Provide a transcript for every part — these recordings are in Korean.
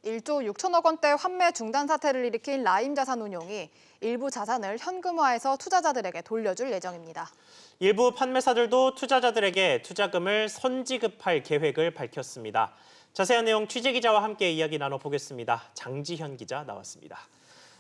1조 6천억 원대 환매 중단 사태를 일으킨 라임자산운용이 일부 자산을 현금화해서 투자자들에게 돌려줄 예정입니다. 일부 판매사들도 투자자들에게 투자금을 선지급할 계획을 밝혔습니다. 자세한 내용 취재기자와 함께 이야기 나눠보겠습니다. 장지현 기자 나왔습니다.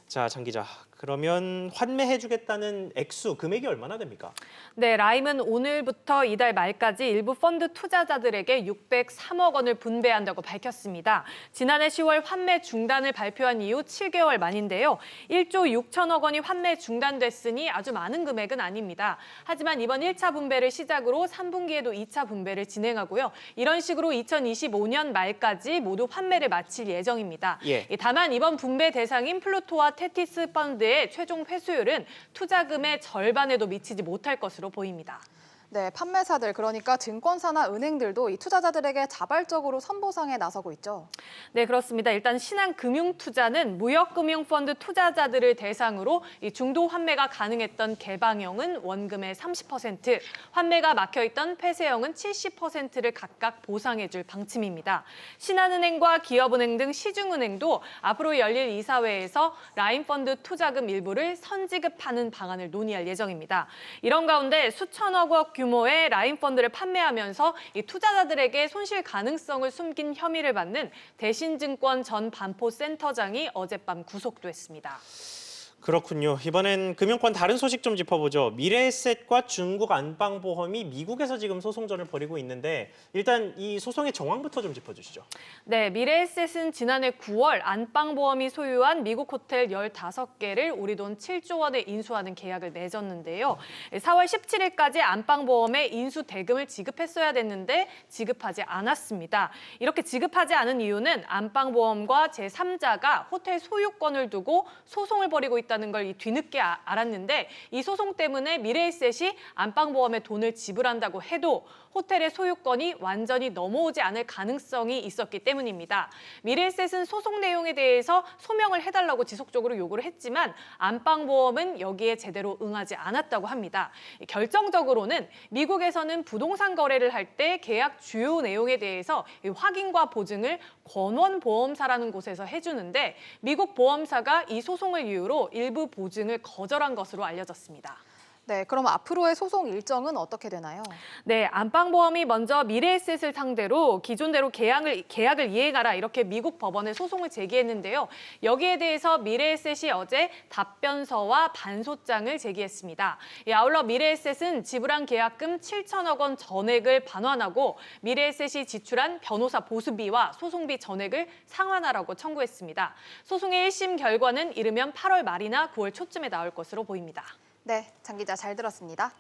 자, 장 기자, 그러면 환매해주겠다는 액수, 금액이 얼마나 됩니까? 네, 라임은 오늘부터 이달 말까지 일부 펀드 투자자들에게 603억 원을 분배한다고 밝혔습니다. 지난해 10월 환매 중단을 발표한 이후 7개월 만인데요. 1조 6천억 원이 환매 중단됐으니 아주 많은 금액은 아닙니다. 하지만 이번 1차 분배를 시작으로 3분기에도 2차 분배를 진행하고요. 이런 식으로 2025년 말까지 모두 환매를 마칠 예정입니다. 다만 이번 분배 대상인 플루토와 테티스 펀드의 최종 회수율은 투자금의 절반에도 미치지 못할 것으로 보입니다. 네, 판매사들 그러니까 증권사나 은행들도 이 투자자들에게 자발적으로 선보상에 나서고 있죠. 네, 그렇습니다. 일단 신한금융투자는 무역금융펀드 투자자들을 대상으로 이 중도 환매가 가능했던 개방형은 원금의 30%, 환매가 막혀있던 폐쇄형은 70%를 각각 보상해줄 방침입니다. 신한은행과 기업은행 등 시중은행도 앞으로 열릴 이사회에서 라임펀드 투자금 일부를 선지급하는 방안을 논의할 예정입니다. 이런 가운데 수천억 원 규모의 라임펀드를 판매하면서 이 투자자들에게 손실 가능성을 숨긴 혐의를 받는 대신증권 전 반포센터장이 어젯밤 구속됐습니다. 그렇군요. 이번엔 금융권 다른 소식 좀 짚어보죠. 미래에셋과 중국 안방보험이 미국에서 지금 소송전을 벌이고 있는데 일단 이 소송의 정황부터 좀 짚어주시죠. 네, 미래에셋은 지난해 9월 안방보험이 소유한 미국 호텔 15개를 우리 돈 7조 원에 인수하는 계약을 맺었는데요. 4월 17일까지 안방보험에 인수 대금을 지급했어야 됐는데 지급하지 않았습니다. 이렇게 지급하지 않은 이유는 안방보험과 제3자가 호텔 소유권을 두고 소송을 벌이고 있다는 걸 뒤늦게 알았는데 이 소송 때문에 미래에셋이 안방보험에 돈을 지불한다고 해도 호텔의 소유권이 완전히 넘어오지 않을 가능성이 있었기 때문입니다. 미래에셋은 소송 내용에 대해서 소명을 해달라고 지속적으로 요구를 했지만 안방보험은 여기에 제대로 응하지 않았다고 합니다. 결정적으로는 미국에서는 부동산 거래를 할 때 계약 주요 내용에 대해서 확인과 보증을 권원보험사라는 곳에서 해주는데 미국 보험사가 이 소송을 이유로 일부 보증을 거절한 것으로 알려졌습니다. 네, 그럼 앞으로의 소송 일정은 어떻게 되나요? 네, 안방보험이 먼저 미래에셋을 상대로 기존대로 계약을 이행하라 이렇게 미국 법원에 소송을 제기했는데요. 여기에 대해서 미래에셋이 어제 답변서와 반소장을 제기했습니다. 아울러 미래에셋은 지불한 계약금 7천억 원 전액을 반환하고 미래에셋이 지출한 변호사 보수비와 소송비 전액을 상환하라고 청구했습니다. 소송의 1심 결과는 이르면 8월 말이나 9월 초쯤에 나올 것으로 보입니다. 네, 장 기자 잘 들었습니다.